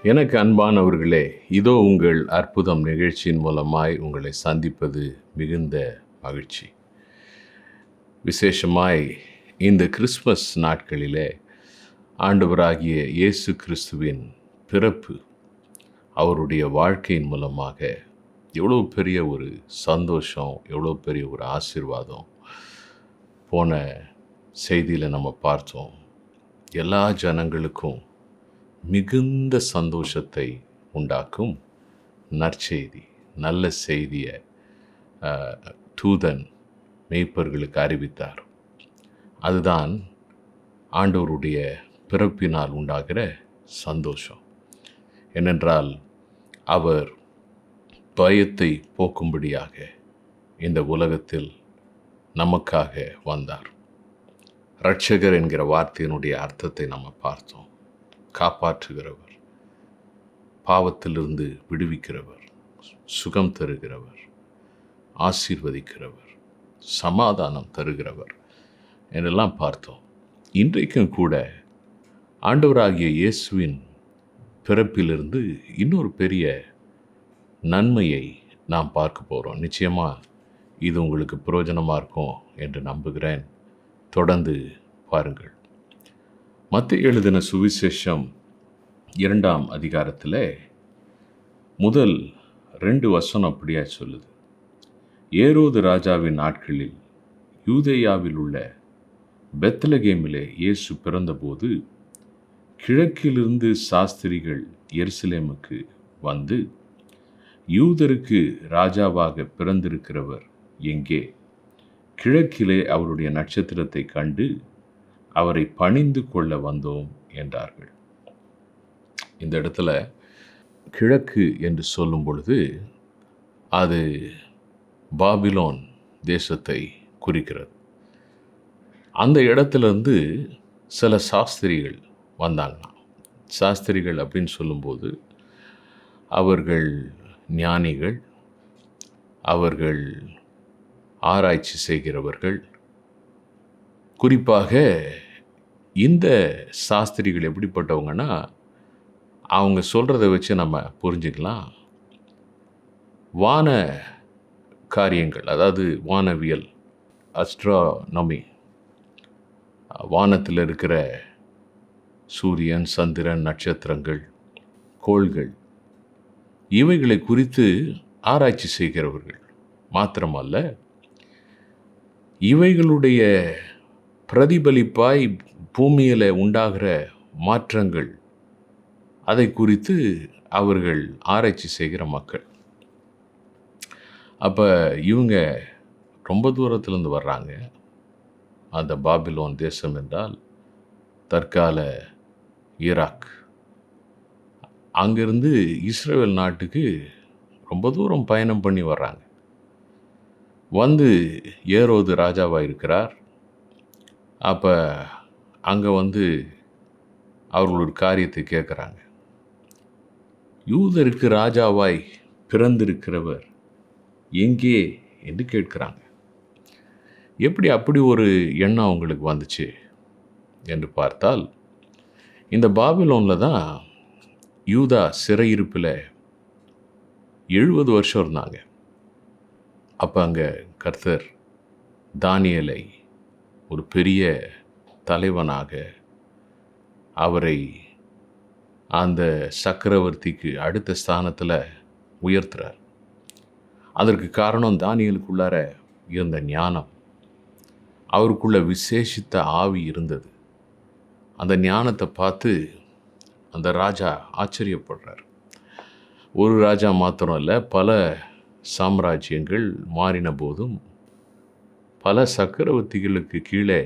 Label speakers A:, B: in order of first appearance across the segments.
A: எனக்கு அன்பானவர்களே, இதோ உங்கள் அற்புதம் நிகழ்ச்சியின் மூலமாய் உங்களை சந்திப்பது மிகுந்த மகிழ்ச்சி. விசேஷமாய் இந்த கிறிஸ்மஸ் நாட்களிலே ஆண்டவராகிய இயேசு கிறிஸ்துவின் பிறப்பு, அவருடைய வாழ்க்கையின் மூலமாக எவ்வளோ பெரிய ஒரு சந்தோஷம், எவ்வளோ பெரிய ஒரு ஆசீர்வாதம். போன செய்தியில் நம்ம பார்த்தோம், எல்லா ஜனங்களுக்கும் மிகுந்த சந்தோஷத்தை உண்டாக்கும் நற்செய்தி, நல்ல செய்தியை தூதன் மேய்ப்பர்களுக்கு அறிவித்தார். அதுதான் ஆண்டவருடைய பிறப்பினால் உண்டாகிற சந்தோஷம். ஏனென்றால் அவர் பயத்தை போக்கும்படியாக இந்த உலகத்தில் நமக்காக வந்தார். இரட்சகர் என்கிற வார்த்தையினுடைய அர்த்தத்தை நம்ம பார்த்தோம். காப்பாற்றுகிறவர், பாவத்திலிருந்து விடுவிக்கிறவர், சுகம் தருகிறவர், ஆசீர்வதிக்கிறவர், சமாதானம் தருகிறவர் என்றெல்லாம் பார்த்தோம். இன்றைக்கும் கூட ஆண்டவராகிய இயேசுவின் பிறப்பிலிருந்து இன்னொரு பெரிய நன்மையை நாம் பார்க்க போகிறோம். நிச்சயமாக இது உங்களுக்கு பிரயோஜனமாக இருக்கும் என்று நம்புகிறேன். தொடர்ந்து பாருங்கள். மத்தேயு எழுதின சுவிசேஷம் 2ஆம் அதிகாரத்தில் முதல் 2 வசனம் அப்படியா சொல்லுது. ஏரோது ராஜாவின் நாட்களில் யூதேயாவில் உள்ள பெத்லகேமிலே இயேசு பிறந்தபோது கிழக்கிலிருந்து சாஸ்திரிகள் எருசலேமுக்கு வந்து, யூதருக்கு ராஜாவாக பிறந்திருக்கிறவர் எங்கே? கிழக்கிலே அவருடைய நட்சத்திரத்தை கண்டு அவரை பணிந்து கொள்ள வந்தோம் என்றார்கள். இந்த இடத்துல கிழக்கு என்று சொல்லும் பொழுது அது பாபிலோன் தேசத்தை குறிக்கிறது. அந்த இடத்துலேருந்து சில சாஸ்திரிகள் வந்தாங்களாம். சாஸ்திரிகள் அப்படின்னு சொல்லும்போது அவர்கள் ஞானிகள், அவர்கள் ஆராய்ச்சி செய்கிறவர்கள். குறிப்பாக இந்த சாஸ்திரிகள் எப்படிப்பட்டவங்கன்னா, அவங்க சொல்கிறத வச்சு நம்ம புரிஞ்சுக்கலாம். வான காரியங்கள், அதாவது வானவியல், அஸ்ட்ரானமி, வானத்தில் இருக்கிற சூரியன், சந்திரன், நட்சத்திரங்கள், கோள்கள், இவைகளை குறித்து ஆராய்ச்சி செய்கிறவர்கள் மாத்திரமல்ல, இவைகளுடைய பிரதிபலிப்பாய் பூமியில் உண்டாகிற மாற்றங்கள், அதை குறித்து அவர்கள் ஆராய்ச்சி செய்கிற மக்கள். அப்போ இவங்க ரொம்ப தூரத்துலேருந்து வர்றாங்க. அந்த பாபிலோன் தேசம் என்றால் தற்கால ஈராக். அங்கிருந்து இஸ்ரேல் நாட்டுக்கு ரொம்ப தூரம் பயணம் பண்ணி வர்றாங்க. வந்து ஏரோது ராஜாவாக இருக்கிறார். அப்போ அங்கே வந்து அவர்கள் ஒரு காரியத்தை கேட்குறாங்க. யூதருக்கு ராஜாவாய் பிறந்திருக்கிறவர் எங்கே என்று கேட்குறாங்க. எப்படி அப்படி ஒரு எண்ணம் அவங்களுக்கு வந்துச்சு என்று பார்த்தால், இந்த பாபிலோனில் தான் யூதா சிறையிருப்பில் 70 வருஷம் இருந்தாங்க. அப்போ அங்கே கர்த்தர் தானியேலை ஒரு பெரிய தலைவனாக, அவரை அந்த சக்கரவர்த்திக்கு அடுத்த ஸ்தானத்தில் உயர்த்துறார். அதற்கு காரணம் தானியேலுக்குள்ளார இருந்த ஞானம். அவருக்குள்ள விசேஷித்த ஆவி இருந்தது. அந்த ஞானத்தை பார்த்து அந்த ராஜா ஆச்சரியப்படுறார். ஒரு ராஜா மாத்திரம் இல்லை, பல சாம்ராஜ்யங்கள் மாறின போதும் பல சக்கரவர்த்திகளுக்கு கீழே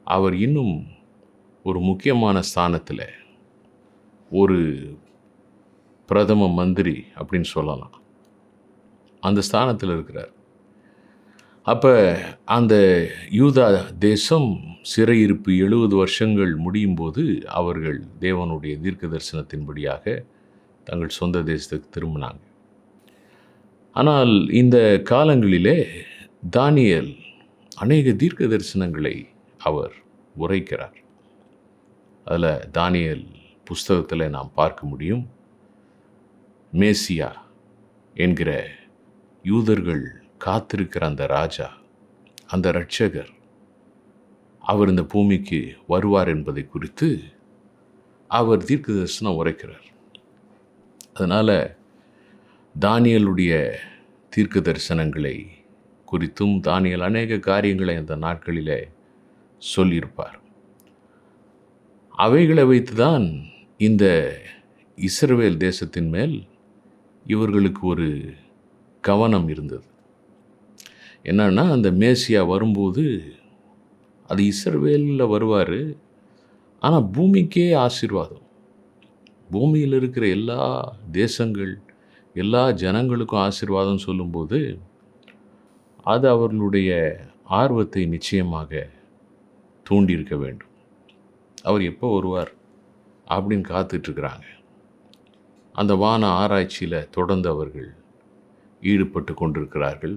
A: அவர் இன்னும் ஒரு முக்கியமான ஸ்தானத்தில், ஒரு பிரதம மந்திரி அப்படின்னு சொல்லலாம், அந்த ஸ்தானத்தில் இருக்கிறார். அப்போ அந்த யூதா தேசம் சிறையிருப்பு 70 வருஷங்கள் முடியும் போது அவர்கள் தேவனுடைய தீர்க்க தரிசனத்தின்படியாக தங்கள் சொந்த தேசத்துக்கு திரும்பினாங்க. ஆனால் இந்த காலங்களிலே தானியேல் அநேக தீர்க்க தரிசனங்களை அவர் உரைக்கிறார். அதில் தானியேல் புஸ்தகத்தில் நாம் பார்க்க முடியும். மேசியா என்கிற யூதர்கள் காத்திருக்கிற அந்த ராஜா, அந்த இரட்சகர், அவர் இந்த பூமிக்கு வருவார் என்பதை குறித்து அவர் தீர்க்க தரிசனம் உரைக்கிறார். அதனால் தானியேலுடைய தீர்க்க தரிசனங்களை குறித்தும் தானியேல் அநேக காரியங்களை அந்த நாட்களிலே சொல்லியிருப்பார். அவைகளை வைத்துதான் இந்த இஸ்ரவேல் தேசத்தின் மேல் இவர்களுக்கு ஒரு கவனம் இருந்தது. என்னன்னா, அந்த மேசியா வரும்போது அது இஸ்ரவேலில் வருவார், ஆனால் பூமிக்கே ஆசீர்வாதம். பூமியில் இருக்கிற எல்லா தேசங்கள், எல்லா ஜனங்களுக்கும் ஆசீர்வாதம் சொல்லும்போது அது அவர்களுடைய ஆர்வத்தை நிச்சயமாக தூண்டியிருக்க வேண்டும். அவர் எப்போ வருவார் அப்படின்னு காத்துட்ருக்குறாங்க. அந்த வான ஆராய்ச்சியில் தொடர்ந்து அவர்கள் ஈடுபட்டு கொண்டிருக்கிறார்கள்.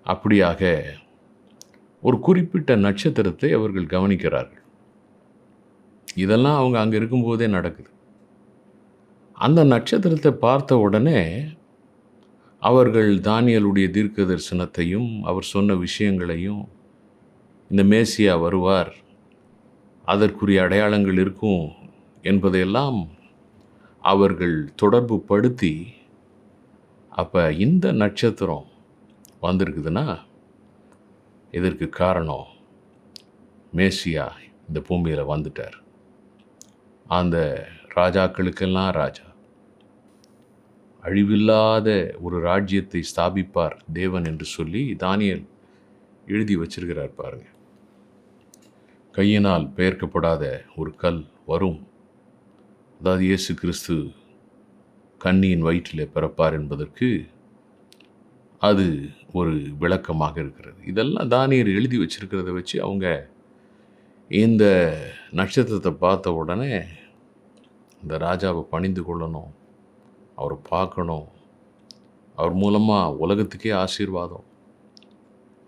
A: அப்படியாக ஒரு குறிப்பிட்ட நட்சத்திரத்தை அவர்கள் கவனிக்கிறார்கள். இதெல்லாம் அவங்க அங்கே இருக்கும்போதே நடக்குது. அந்த நட்சத்திரத்தை பார்த்த உடனே அவர்கள் தானியேலுடைய தீர்க்க தரிசனத்தையும் அவர் சொன்ன விஷயங்களையும், இந்த மேசியா வருவார், அதற்குரிய அடையாளங்கள் இருக்கும் என்பதையெல்லாம் அவர்கள் தொடர்பு படுத்தி, அப்போ இந்த நட்சத்திரம் வந்திருக்குதுன்னா இதற்கு காரணம் மேசியா இந்த பூமியில் வந்துட்டார், அந்த ராஜாக்களுக்கெல்லாம் ராஜா, அழிவில்லாத ஒரு ராஜ்யத்தை ஸ்தாபிப்பார் தேவன் என்று சொல்லி தானியேல் எழுதி வச்சிருக்கிறார் பாருங்க. கையினால் பெயர்க்கப்படாத ஒரு கல் வரும், அதாவது இயேசு கிறிஸ்து கன்னியின் வயிற்றில் பிறப்பார் என்பதற்கு அது ஒரு விளக்கமாக இருக்கிறது. இதெல்லாம் தானியேல் எழுதி வச்சிருக்கிறத வச்சு அவங்க இந்த நட்சத்திரத்தை பார்த்த உடனே இந்த ராஜாவை பணிந்து கொள்ளணும், அவரை பார்க்கணும், அவர் மூலமாக உலகத்துக்கே ஆசீர்வாதம்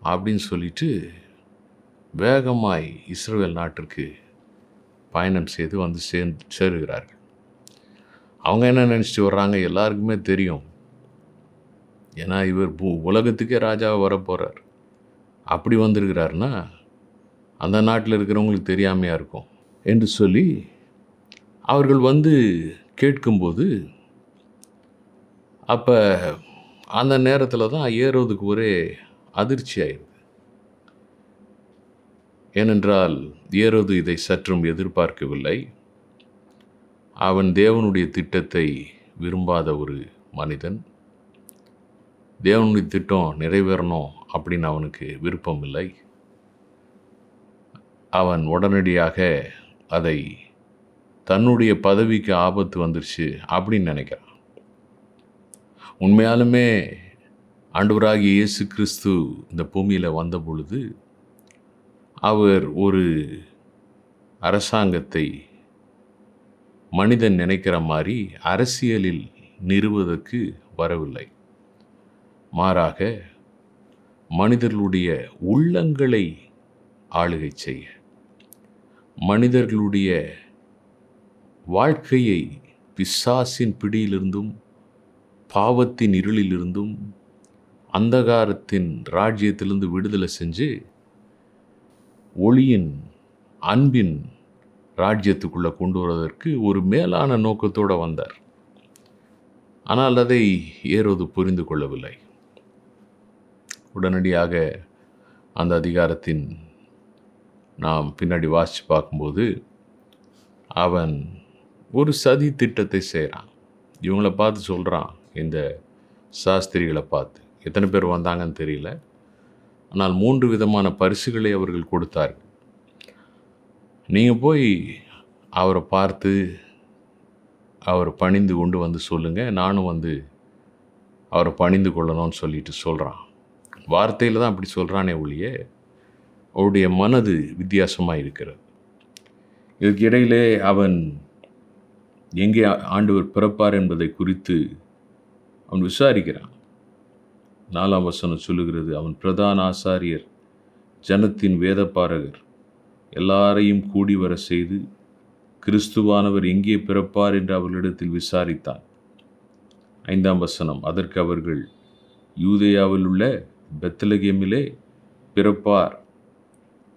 A: அப்படின்னு சொல்லிட்டு வேகமாய் இஸ்ரவேல் நாட்டிற்கு பயணம் செய்து வந்து சேருகிறார்கள். அவங்க என்ன நினச்சிட்டு வர்றாங்க எல்லாருக்குமே தெரியும். ஏன்னா இவர் உலகத்துக்கே ராஜாவை வரப்போகிறார். அப்படி வந்திருக்கிறாருன்னா அந்த நாட்டில் இருக்கிறவங்களுக்கு தெரியாமையாக இருக்கும் என்று சொல்லி அவர்கள் வந்து கேட்கும்போது, அப்போ அந்த நேரத்தில் தான் ஏரோதுக்கு ஒரே அதிர்ச்சி ஆயிடுது. ஏனென்றால் ஏரோது இதை சற்றும் எதிர்பார்க்கவில்லை. அவன் தேவனுடைய திட்டத்தை விரும்பாத ஒரு மனிதன். தேவனுடைய திட்டம் நிறைவேறணும் அப்படின்னு அவனுக்கு விருப்பம் இல்லை. அவன் உடனடியாக அதை தன்னுடைய பதவிக்கு ஆபத்து வந்துருச்சு அப்படின்னு நினைக்கிறான். உண்மையாலுமே ஆண்டவராகிய இயேசு கிறிஸ்து இந்த பூமியில் வந்த பொழுது அவர் ஒரு அரசாங்கத்தை மனிதன் நினைக்கிற மாதிரி அரசியலில் நிறுவுவதற்கு வரவில்லை. மாறாக மனிதர்களுடைய உள்ளங்களை ஆளுகை செய்ய, மனிதர்களுடைய வாழ்க்கையை பிசாசின் பிடியிலிருந்தும் பாவத்தின் இருளிலிருந்தும் அந்தகாரத்தின் ராஜ்யத்திலிருந்து விடுதலை செஞ்சு ஒளியின் அன்பின் ராஜ்யத்துக்குள்ளே கொண்டு வருவதற்கு ஒரு மேலான நோக்கத்தோடு வந்தார். ஆனால் அதை ஏரோது புரிந்து கொள்ளவில்லை. உடனடியாக அந்த அதிகாரத்தின் நாம் பின்னாடி வாசித்து பார்க்கும்போது அவன் ஒரு சதி திட்டத்தை செய்கிறான். இவங்கள பார்த்து சொல்கிறான், இந்த சாஸ்திரிகளை பார்த்து, எத்தனை பேர் வந்தாங்கன்னு தெரியல, ஆனால் 3 விதமான பரிசுகளை அவர்கள் கொடுத்தார்கள். நீங்கள் போய் அவரை பார்த்து அவரை பணிந்து கொண்டு வந்து சொல்லுங்கள், நானும் வந்து அவரை பணிந்து கொள்ளணும்னு சொல்லிட்டு சொல்கிறான். வார்த்தையில் தான் அப்படி சொல்கிறானே ஒழிய அவருடைய மனது வித்தியாசமாக இருக்கிறது. இதுக்கு இடையிலே அவன் எங்கே ஆண்டவர் பிறப்பார் என்பதை குறித்து அவன் விசாரிக்கிறான். 4ஆம் வசனம் சொல்லுகிறது, அவன் பிரதான ஆசாரியர், ஜனத்தின் வேதபாரகர் எல்லாரையும் கூடி வர செய்து கிறிஸ்துவானவர் எங்கே பிறப்பார் என்று அவர்களிடத்தில் விசாரித்தான். 5ஆம் வசனம், அதற்கு அவர்கள், யூதேயாவில் உள்ள பெத்லகேமிலே பிறப்பார்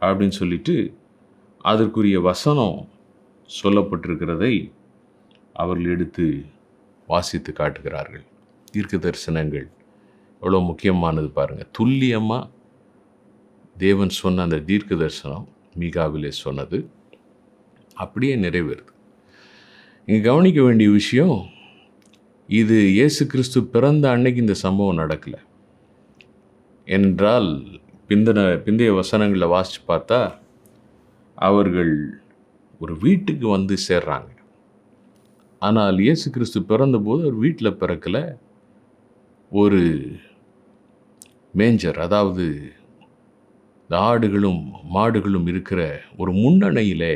A: அப்படின்னு சொல்லிட்டு அதற்குரிய வசனம் சொல்லப்பட்டிருக்கிறதை அவர்கள் எடுத்து வாசித்து காட்டுகிறார்கள். தீர்க்க தரிசனங்கள் எவ்வளோ முக்கியமானது பாருங்கள். துல்லியமாக தேவன் சொன்ன அந்த தீர்க்க தரிசனம் மீகாவிலே சொன்னது அப்படியே நிறைவேறுது. இங்கே கவனிக்க வேண்டிய விஷயம், இது இயேசு கிறிஸ்து பிறந்த அன்னைக்கு இந்த சம்பவம் நடக்கலை என்றால் பிந்தைய வசனங்களில் வாசித்து பார்த்தா அவர்கள் ஒரு வீட்டுக்கு வந்து சேர்றாங்க. ஆனால் இயேசு கிறிஸ்து பிறந்தபோது அவர் வீட்டில் பிறக்கலை, ஒரு மேஞ்சர், அதாவது இந்த ஆடுகளும் மாடுகளும் இருக்கிற ஒரு முன்னணையிலே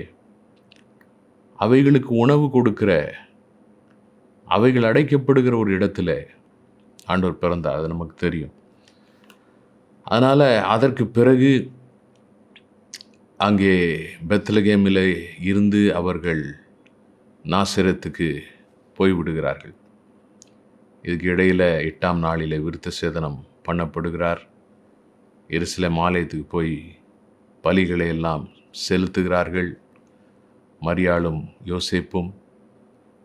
A: அவைகளுக்கு உணவு கொடுக்கிற, அவைகள் அடைக்கப்படுகிற ஒரு இடத்துல ஆண்டவர் பிறந்தார். அது நமக்கு தெரியும். அதனால் அதற்கு பிறகு அங்கே பெத்லகேமில் இருந்து அவர்கள் நாசரேத்துக்கு போய்விடுகிறார்கள். இதுக்கு இடையில் 8ஆம் நாளில் விருத்த சேதனம் பண்ணப்படுகிறார். எருசலேம் ஆலயத்துக்கு போய் பலிகளை எல்லாம் செலுத்துகிறார்கள், மரியாளும் யோசேப்பும்.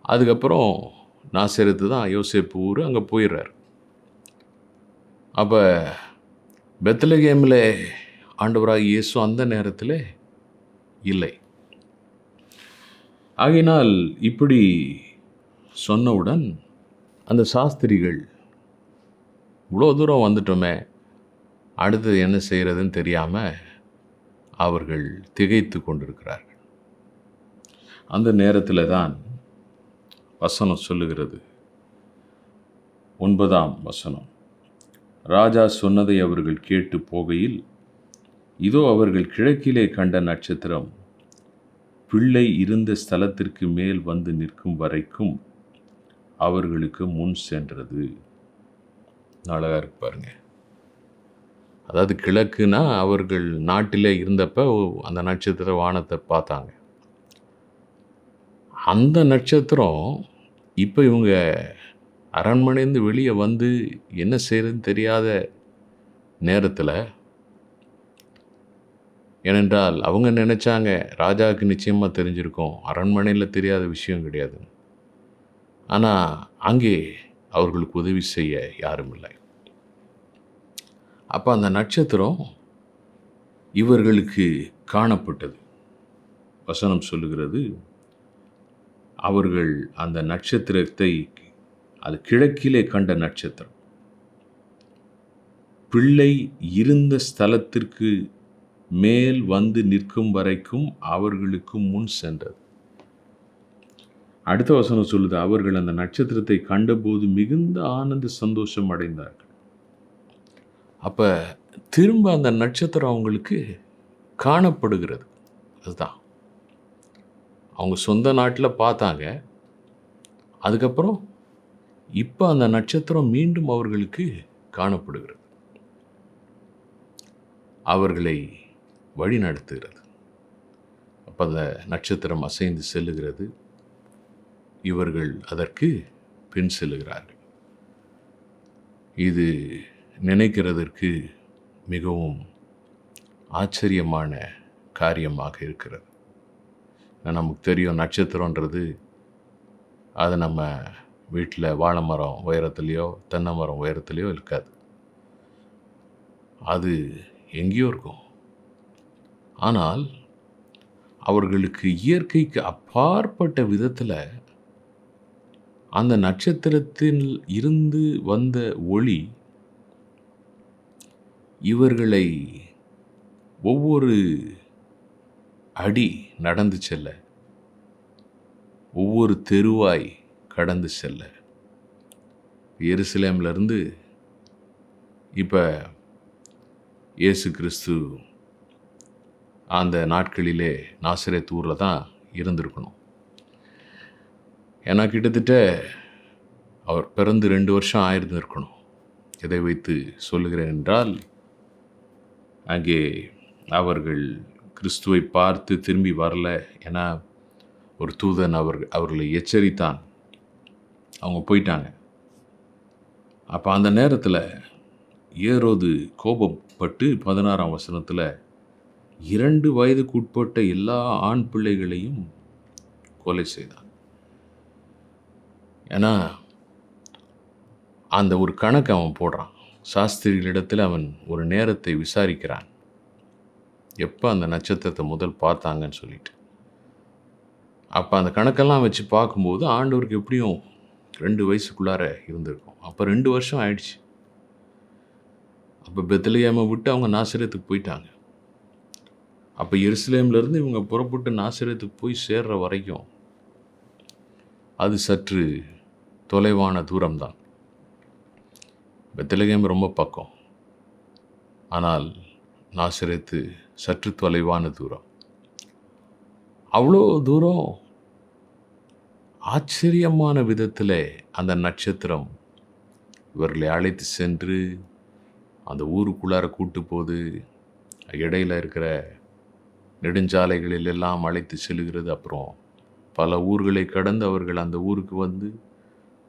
A: அதுக்கப்புறம் நாசரேத்து தான் யோசேப்பு ஊர், அங்கே போயிடுறார். அப்போ பெத்லகேமில் ஆண்டவராகிய இயேசு அந்த நேரத்தில் இல்லை. ஆகையினால் இப்படி சொன்னவுடன் அந்த சாஸ்திரிகள், இவ்வளோ தூரம் வந்துட்டோமே, அடுத்தது என்ன செய்கிறதுன்னு தெரியாமல் அவர்கள் திகைத்து கொண்டிருக்கிறார்கள். அந்த நேரத்தில் தான் வசனம் சொல்லுகிறது, 9ஆம் வசனம், ராஜா சொன்னதை அவர்கள் கேட்டு போகையில், இதோ அவர்கள் கிழக்கிலே கண்ட நட்சத்திரம் பிள்ளை இருந்த ஸ்தலத்திற்கு மேல் வந்து நிற்கும் வரைக்கும் அவர்களுக்கு முன் சென்றது. அழகாக இருக்கு பாருங்க. அதாவது கிழக்குனா அவர்கள் நாட்டிலே இருந்தப்ப அந்த நட்சத்திர வானத்தை பார்த்தாங்க. அந்த நட்சத்திரம் இப்போ இவங்க அரண்மனையிலேருந்து வெளியே வந்து என்ன செய்யறதுன்னு தெரியாத நேரத்தில், ஏனென்றால் அவங்க நினச்சாங்க ராஜாவுக்கு நிச்சயமாக தெரிஞ்சிருக்கும், அரண்மனையில் தெரியாத விஷயம் கிடையாது. ஆனால் அங்கே அவர்களுக்கு உதவி செய்ய யாரும் இல்லை. அப்போ அந்த நட்சத்திரம் இவர்களுக்கு காணப்பட்டது. வசனம் சொல்லுகிறது, அவர்கள் அந்த நட்சத்திரத்தை, அது கிழக்கிலே கண்ட நட்சத்திரம் பிள்ளை இருந்த ஸ்தலத்திற்கு மேல் வந்து நிற்கும் வரைக்கும் அவர்களுக்கு முன் சென்றது. அடுத்த வசனம் சொல்லுது, அவர்கள் அந்த நட்சத்திரத்தை கண்டபோது மிகுந்த ஆனந்த சந்தோஷம் அடைந்தார்கள். அப்போ திரும்ப அந்த நட்சத்திரம் அவங்களுக்கு காணப்படுகிறது. அதுதான் அவங்க சொந்த நாட்டில் பார்த்தாங்க. அதுக்கப்புறம் இப்போ அந்த நட்சத்திரம் மீண்டும் அவர்களுக்கு காணப்படுகிறது, அவர்களை வழி நடத்துகிறது. அப்போ அந்த நட்சத்திரம் அசைந்து செல்லுகிறது, இவர்கள் அதற்கு பின் செல்லுகிறார்கள். இது நினைக்கிறதற்கு மிகவும் ஆச்சரியமான காரியமாக இருக்கிறது. நமக்கு தெரியும், நட்சத்திரன்றது அது நம்ம வீட்டில் வாழை மரம் உயரத்துலேயோ தென்னை மரம் உயரத்துலேயோ இருக்காது, அது எங்கேயோ இருக்கும். ஆனால் அவர்களுக்கு இயற்கைக்கு அப்பாற்பட்ட விதத்தில் அந்த நட்சத்திரத்தில் இருந்து வந்த ஒளி இவர்களை ஒவ்வொரு அடி நடந்து செல்ல, ஒவ்வொரு தெருவாய் கடந்து செல்ல, எருசலேம்லேருந்து இப்போ இயேசு கிறிஸ்து அந்த நாட்களிலே நாசரேத் ஊரில் தான் இருந்திருக்கணும். ஏன்னா கிட்டத்தட்ட அவர் பிறந்து 2 வருஷம் ஆயிருந்திருக்கணும். எதை வைத்து சொல்லுகிறேன் என்றால், அங்கே அவர்கள் கிறிஸ்துவை பார்த்து திரும்பி வரல. ஏன்னா ஒரு தூதன் அவர்களை எச்சரித்தான். அவங்க போயிட்டாங்க. அப்போ அந்த நேரத்தில் ஏரோது கோபப்பட்டு 16ஆம் வசனத்தில் 2 வயதுக்கு உட்பட்ட எல்லா ஆண் பிள்ளைகளையும் கொலை செய்தான். ஏன்னா அந்த ஒரு கணக்கு அவன் போடுறான். சாஸ்திரிகளிடத்தில் அவன் ஒரு நேரத்தை விசாரிக்கிறான், எப்போ அந்த நட்சத்திரத்தை முதல் பார்த்தாங்கன்னு சொல்லிட்டு. அப்போ அந்த கணக்கெல்லாம் வச்சு பார்க்கும்போது ஆண்டவருக்கு எப்படியும் 2 வயசுக்குள்ளார இருந்திருக்கும். அப்போ 2 வருஷம் ஆயிடுச்சு. அப்போ பெத்லகேமை விட்டு அவங்க நாசரேத்துக்கு போயிட்டாங்க. அப்போ எருசலேம்லேருந்து இவங்க புறப்பட்டு நாசரேத்துக்கு போய் சேர்ற வரைக்கும் அது சற்று தொலைவான தூரம்தான். பெத்லகேம் ரொம்ப பக்கம், ஆனால் நாசரேத்து சற்று தொலைவான தூரம். அவ்வளோ தூரம் ஆச்சரியமான விதத்தில் அந்த நட்சத்திரம் இவர்களை அழைத்து சென்று அந்த ஊருக்குள்ளார கூட்டு போது, இடையில் இருக்கிற நெடுஞ்சாலைகளில் எல்லாம் அழைத்து செல்கிறது. அப்புறம் பல ஊர்களை கடந்து அவர்கள் அந்த ஊருக்கு வந்து,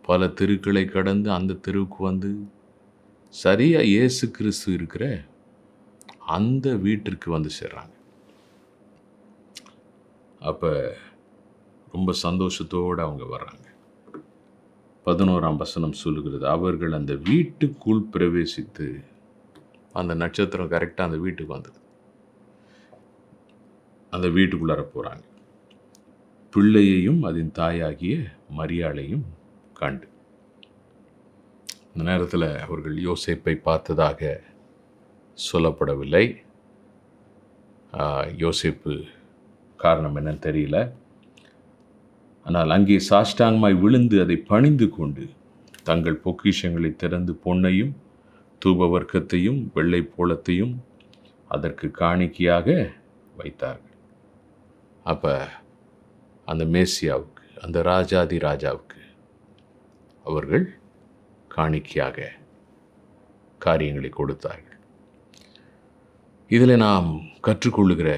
A: பல தெருக்களை கடந்து அந்த தெருவுக்கு வந்து, சரியாக இயேசு கிறிஸ்து இருக்கிற அந்த வீட்டிற்கு வந்து சேர்றாங்க. அப்போ ரொம்ப சந்தோஷத்தோடு அவங்க வர்றாங்க. 11ஆம் வசனம் சொல்லுகிறது, அவர்கள் அந்த வீட்டுக்குள் பிரவேசித்து, அந்த நட்சத்திரம் கரெக்டாக அந்த வீட்டுக்கு வந்தது. அந்த வீட்டுக்குள்ளார போகிறாங்க. பிள்ளையையும் அதன் தாயாகிய மரியாளையும் கண்டு. இந்த நேரத்தில் அவர்கள் யோசேப்பை பார்த்ததாக சொல்லப்படவில்லை. யோசேப்பு காரணம் என்னன்னு தெரியல. ஆனால் அங்கே சாஷ்டாங்கமாய் விழுந்து அதை பணிந்து கொண்டு தங்கள் பொக்கிஷங்களை திறந்து பொன்னையும் தூப வர்க்கத்தையும் வெள்ளை போளத்தையும் அதற்கு காணிக்கையாக வைத்தார்கள். அப்போ அந்த மேசியாவுக்கு, அந்த ராஜாதி ராஜாவுக்கு அவர்கள் காணிக்கையாக காரியங்களை கொடுத்தார்கள். இதில் நாம் கற்றுக்கொள்ளுகிற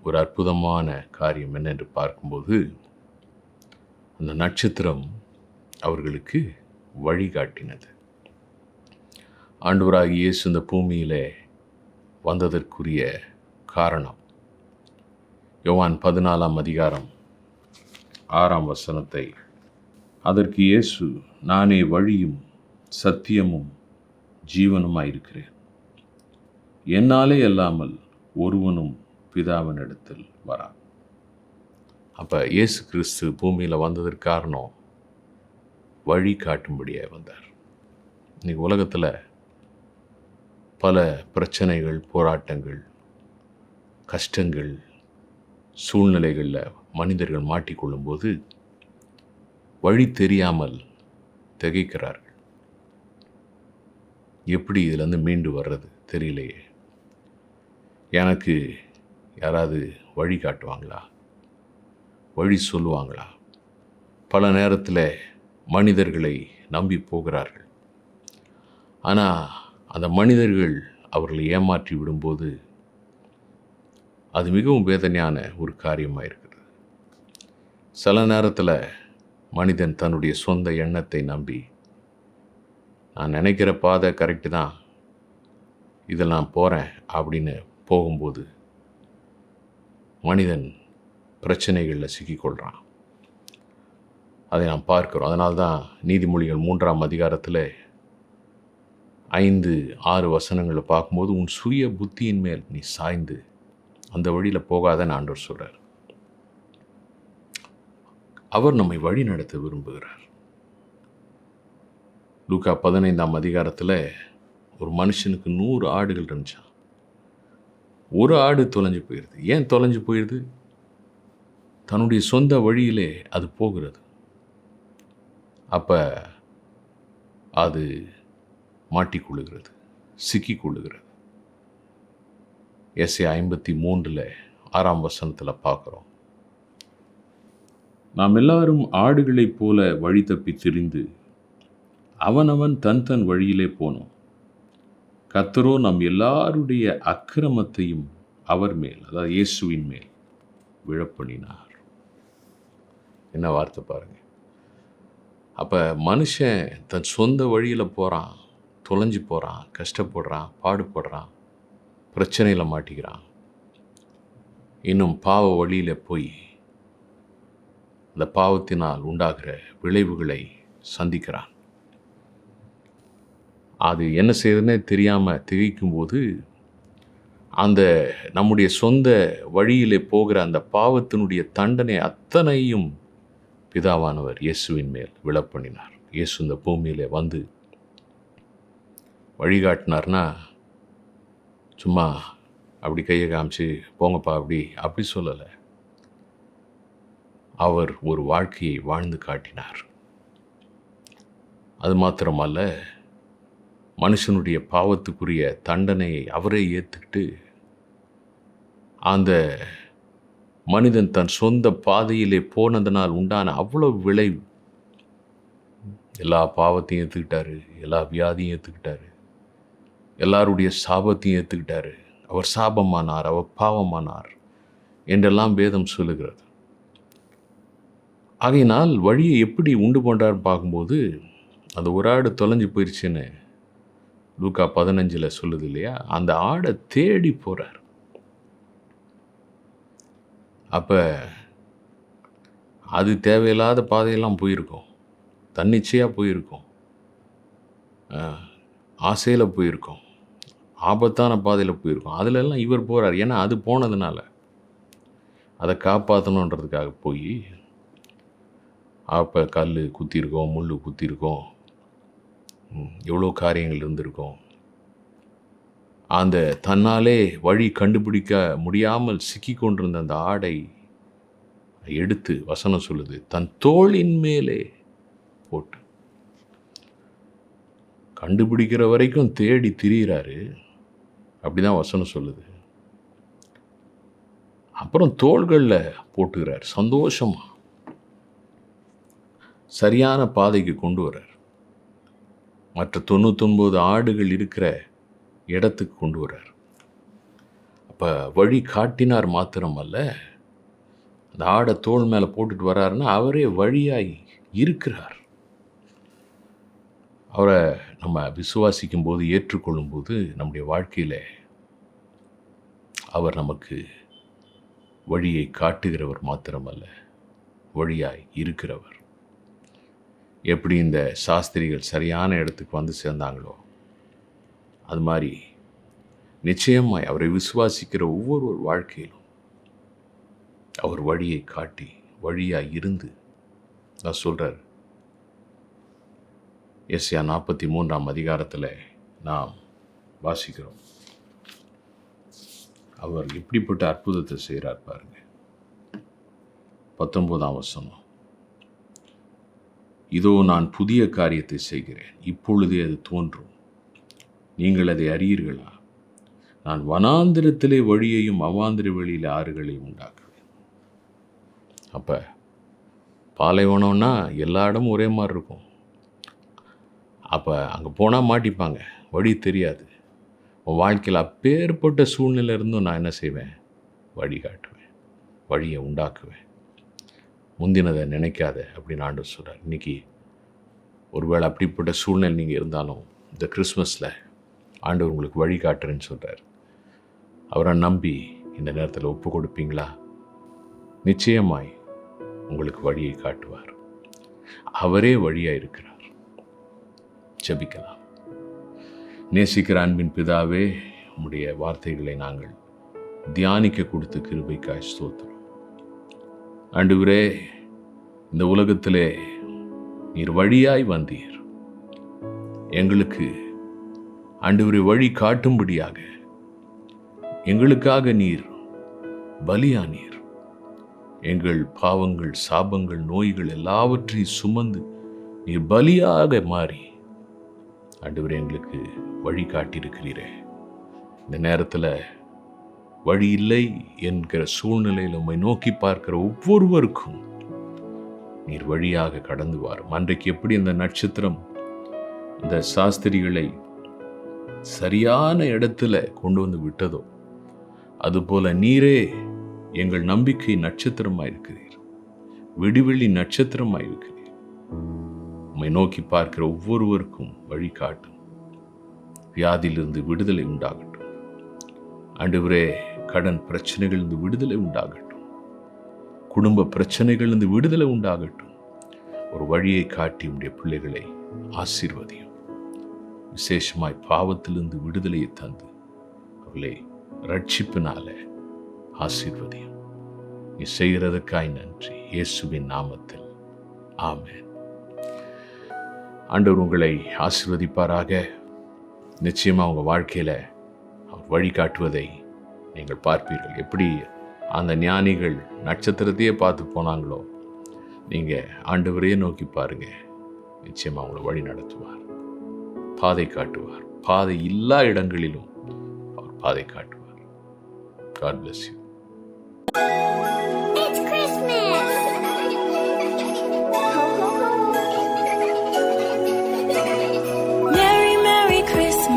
A: ஒரு அற்புதமான காரியம் என்னென்று பார்க்கும்போது, அந்த நட்சத்திரம் அவர்களுக்கு வழிகாட்டினது. ஆண்டவராகிய இயேசு இந்த பூமியிலே வந்ததற்குரிய காரணம் யோவான் 14ஆம் அதிகாரம் 6ஆம் வசனத்தை, அதற்கு இயேசு, நானே வழியும் சத்தியமும் ஜீவனுமாயிருக்கிறேன், என்னாலே அல்லாமல் ஒருவனும் பிதாவினிடத்தில் வரான். அப்போ இயேசு கிறிஸ்து பூமியில் வந்ததற்கு காரணம் வழி காட்டும்படியாக வந்தார். இன்றைக்கி உலகத்தில் பல பிரச்சனைகள், போராட்டங்கள், கஷ்டங்கள், சூழ்நிலைகளில் மனிதர்கள் மாட்டிக்கொள்ளும்போது வழி தெரியாமல் திகைக்கிறார்கள். எப்படி இதிலேருந்து மீண்டு வர்றது தெரியலையே, எனக்கு யாராவது வழி காட்டுவாங்களா, வழி சொல்லுவாங்களா? பல நேரத்தில் மனிதர்களை நம்பி போகிறார்கள். ஆனால் அந்த மனிதர்கள் அவர்களை ஏமாற்றி விடும்போது அது மிகவும் வேதனையான ஒரு காரியமாக இருக்கிறது. சில நேரத்தில் மனிதன் தன்னுடைய சொந்த எண்ணத்தை நம்பி, நான் நினைக்கிற பாதை கரெக்டு தான், இதில் நான் போகிறேன் அப்படின்னு போகும்போது மனிதன் பிரச்சனைகளில் சிக்கிக்கொள்கிறான். அதை நாம் பார்க்கிறோம். அதனால்தான் நீதிமொழிகள் 3ஆம் அதிகாரத்தில் 5-6 வசனங்களை பார்க்கும்போது, உன் சுய புத்தியின் மேல் நீ சாய்ந்து அந்த வழியில் போகாதன்னு ஆண்டவர் சொல்கிறார். அவர் நம்மை வழி நடத்த விரும்புகிறார். லூக்கா 15ஆம் அதிகாரத்தில் ஒரு மனுஷனுக்கு 100 ஆடுகள் இருந்துச்சான். ஒரு ஆடு தொலைஞ்சு போயிடுது. ஏன் தொலைஞ்சு போயிடுது? தன்னுடைய சொந்த வழியிலே அது போகிறது. அப்போ அது மாட்டிக்கொள்ளுகிறது, சிக்கிக்கொள்ளுகிறது. எஸ்ஏ 53:6ஆம் வசனத்தில் பார்க்குறோம், நாம் எல்லாரும் ஆடுகளைப் போல வழி தப்பி திரிந்து அவனவன் தன் தன் வழியிலே போனோம், கர்த்தரோ நம் எல்லாருடைய அக்கிரமத்தையும் அவர் மேல், அதாவது இயேசுவின் மேல் விழப்பண்ணினார். என்ன வார்த்தை பாருங்கள். அப்போ மனுஷன் தன் சொந்த வழியில் போகிறான், தொலைஞ்சு போகிறான், கஷ்டப்படுறான், பாடுபடுறான், பிரச்சனையில் மாட்டிக்கிறான். இன்னும் பாவ வழியில் போய் அந்த பாவத்தினால் உண்டாகிற விளைவுகளை சந்திக்கிறான். அது என்ன செய்யுதுன்னே தெரியாமல் திகைக்கும்போது அந்த நம்முடைய சொந்த வழியிலே போகிற அந்த பாவத்தினுடைய தண்டனை அத்தனையும் பிதாவானவர் இயேசுவின் மேல் விழப்பண்ணினார். இயேசு இந்த பூமியில் வந்து வழிகாட்டினார்னா சும்மா அப்படி கையை காமிச்சு போங்கப்பா அப்படி சொல்லலை. அவர் ஒரு வாழ்க்கையை வாழ்ந்து காட்டினார். அது மாத்திரமல்ல, மனுஷனுடைய பாவத்துக்குரிய தண்டனையை அவரே ஏற்றுக்கிட்டு அந்த மனிதன் தன் சொந்த பாதையிலே போனதனால் உண்டான அவ்வளோ விளைவு, எல்லா பாவத்தையும் ஏற்றுக்கிட்டாரு, எல்லா வியாதியும் ஏற்றுக்கிட்டாரு, எல்லாருடைய சாபத்தையும் ஏற்றுக்கிட்டாரு. அவர் சாபமானார், அவர் பாவமானார் என்றெல்லாம் வேதம் சொல்லுகிறது. ஆகையினால் வழியை எப்படி உண்டு பண்ணுறான்னு பார்க்கும்போது அந்த ஒரு ஆடு தொலைஞ்சு போயிடுச்சுன்னு லூக்கா 15 சொல்லுது இல்லையா, அந்த ஆடை தேடி போகிறார். அப்போ அது தேவையில்லாத பாதையெல்லாம் போயிருக்கும், தன்னிச்சையாக போயிருக்கும், ஆசையில் போயிருக்கும், ஆபத்தான பாதையில் போயிருக்கும். அதிலெல்லாம் இவர் போகிறார். ஏன்னா அது போனதுனால அதை காப்பாற்றணுன்றதுக்காக போய் அப்போ கல் குத்திருக்கோம், முள் குத்திருக்கோம், எவ்வளோ காரியங்கள் இருந்திருக்கும். அந்த தன்னாலே வழி கண்டுபிடிக்க முடியாமல் சிக்கி கொண்டிருந்த அந்த ஆடை எடுத்து வசனம் சொல்லுது தன் தோளின் மேலே போட்டு கண்டுபிடிக்கிற வரைக்கும் தேடி திரியிறாரு. அப்படிதான் வசனம் சொல்லுது. அப்புறம் தோள்களில் போட்டுக்கிறார். சந்தோஷமா சரியான பாதைக்கு கொண்டு வர்றார். மற்ற 99 ஆடுகள் இருக்கிற இடத்துக்கு கொண்டு வர்றார். அப்போ வழி காட்டினார் மாத்திரமல்ல, அந்த ஆடை தோள் மேலே போட்டுட்டு வர்றாருன்னா அவரே வழியாய் இருக்கிறார். அவரை நம்ம விசுவாசிக்கும் போது, ஏற்றுக்கொள்ளும் போது நம்முடைய வாழ்க்கையில் அவர் நமக்கு வழியை காட்டுகிறவர் மாத்திரமல்ல, வழியாய் இருக்கிறவர். எப்படி இந்த சாஸ்திரிகள் சரியான இடத்துக்கு வந்து சேர்ந்தாங்களோ அது மாதிரி நிச்சயமாய் அவரை விசுவாசிக்கிற ஒவ்வொரு வாழ்க்கையிலும் அவர் வழியை காட்டி வழியாய் இருந்து நான் சொல்கிறார். எஸ்யா 43 அதிகாரத்தில் நாம் வாசிக்கிறோம். அவர் எப்படிப்பட்ட அற்புதத்தை செய்கிறார் பாருங்க. 19 வசனம், இதோ நான் புதிய காரியத்தை செய்கிறேன், இப்பொழுதே அது தோன்றும், நீங்கள் அதை அறியீர்களா? நான் வனாந்திரத்திலே வழியையும் அவாந்திர வெளியில் ஆறுகளையும் உண்டாக்குவேன். அப்போ பாலைவனம்னா எல்லா இடமும் ஒரே மாதிரி இருக்கும். அப்போ அங்கே போனால் மாட்டிப்பாங்க, வழி தெரியாது. உன் வாழ்க்கையில் அப்பேற்பட்ட சூழ்நிலை இருந்தும் நான் என்ன செய்வேன்? வழி காட்டுவேன், வழியை உண்டாக்குவேன். முந்தினதை நினைக்காத அப்படின்னு ஆண்டவர் சொல்கிறார். இன்றைக்கி ஒருவேளை அப்படிப்பட்ட சூழ்நிலை நீங்கள் இருந்தாலும் இந்த கிறிஸ்மஸில் ஆண்டவர் உங்களுக்கு வழி காட்டுறேன்னு சொல்கிறார். அவரை நம்பி இந்த நேரத்தில் ஒப்பு கொடுப்பீங்களா? நிச்சயமாய் உங்களுக்கு வழியை காட்டுவார். அவரே வழியாக இருக்கிறார். ஜெபிக்கலாம். நேசிக்கிற அன்பின் பிதாவே, உம்முடைய வார்த்தைகளை நாங்கள் தியானிக்க கொடுத்து கிருபைக்காய் ஸ்தோத்திரம். ஆண்டவரே, இந்த உலகத்திலே நீர் வழியாய் வந்தீர். எங்களுக்கு ஆண்டவரே வழி காட்டும்படியாக எங்களுக்காக நீர் பலியானீர். எங்கள் பாவங்கள், சாபங்கள், நோய்கள் எல்லாவற்றையும் சுமந்து நீர் பலியாக மாறி ஆண்டவரே எங்களுக்கு வழி காட்டியிருக்கிறீரே. இந்த நேரத்தில் வழி இல்லை என்கிற சூழ்நிலையில் உம்மை நோக்கி பார்க்கிற ஒவ்வொருவருக்கும் நீர் வழியாக கடந்து வாரும். அன்றைக்கு எப்படி அந்த நட்சத்திரம் இந்த சாஸ்திரிகளை சரியான இடத்துல கொண்டு வந்து விட்டதோ, அதுபோல நீரே எங்கள் நம்பிக்கை நட்சத்திரமாக இருக்கிறீர். விடிவெள்ளி நட்சத்திரமாயிருக்கிறீர். உம்மை நோக்கி பார்க்கிற ஒவ்வொருவருக்கும் வழிகாட்டும். வியாதியிலிருந்து விடுதலை உண்டாகட்டும். ஆண்டவரே, கடன் பிரச்சனைகளிலிருந்து விடுதலை உண்டாகட்டும். குடும்ப பிரச்சனைகளிலிருந்து விடுதலை உண்டாகட்டும். ஒரு வழியை காட்டி உடைய பிள்ளைகளை ஆசீர்வதியும். விசேஷமாய் பாவத்திலிருந்து விடுதலையை தந்து அவர்களை ரட்சிப்பினால ஆசீர்வதியும். நீ செய்கிறதுக்காய் நன்றி. இயேசுவின் நாமத்தில் ஆமென். ஆண்டவர் உங்களை ஆசீர்வதிப்பாராக. நிச்சயமாக உங்கள் வாழ்க்கையில் அவர் வழிகாட்டுவதை நீங்கள் பார்ப்பீர்கள். எப்படி அந்த ஞானிகள் நட்சத்திரத்தையே பார்த்து போனாங்களோ, நீங்கள் ஆண்டவரையே நோக்கி பாருங்க. நிச்சயமாக உங்களை வழி நடத்துவார், பாதை காட்டுவார். பாதை இல்லா இடங்களிலும் அவர் பாதை காட்டுவார். God bless you.
B: It's Christmas! Merry, Merry Christmas.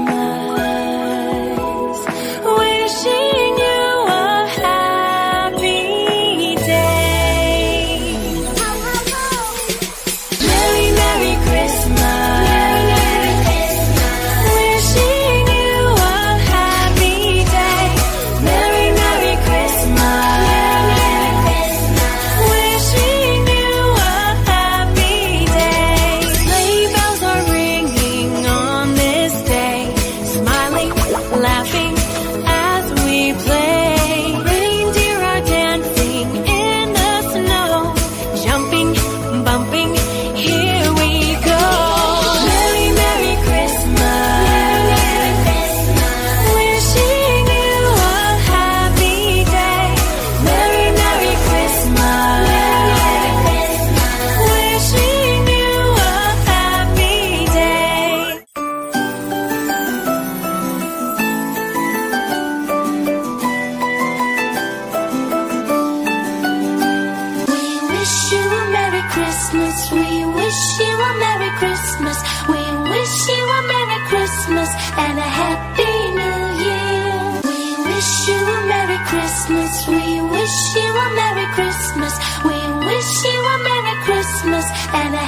B: Wishing you a happy day. Merry, Merry Christmas. Wishing you a happy day. Merry, Merry Christmas. Wishing you a happy day. Sleigh bells are ringing on this day. Smiling, laughing as we play. Reindeer are dancing in the snow. Jumping, bumping, here we go. Merry, Merry Christmas. Wishing you a happy day. Merry, Merry Christmas. Wishing you a happy day. We wish you a Merry Christmas. We wish you a Merry Christmas. We wish you a Merry Christmas and a Happy New Year. We wish you a Merry Christmas. We wish you a Merry Christmas. We wish you a Merry Christmas and a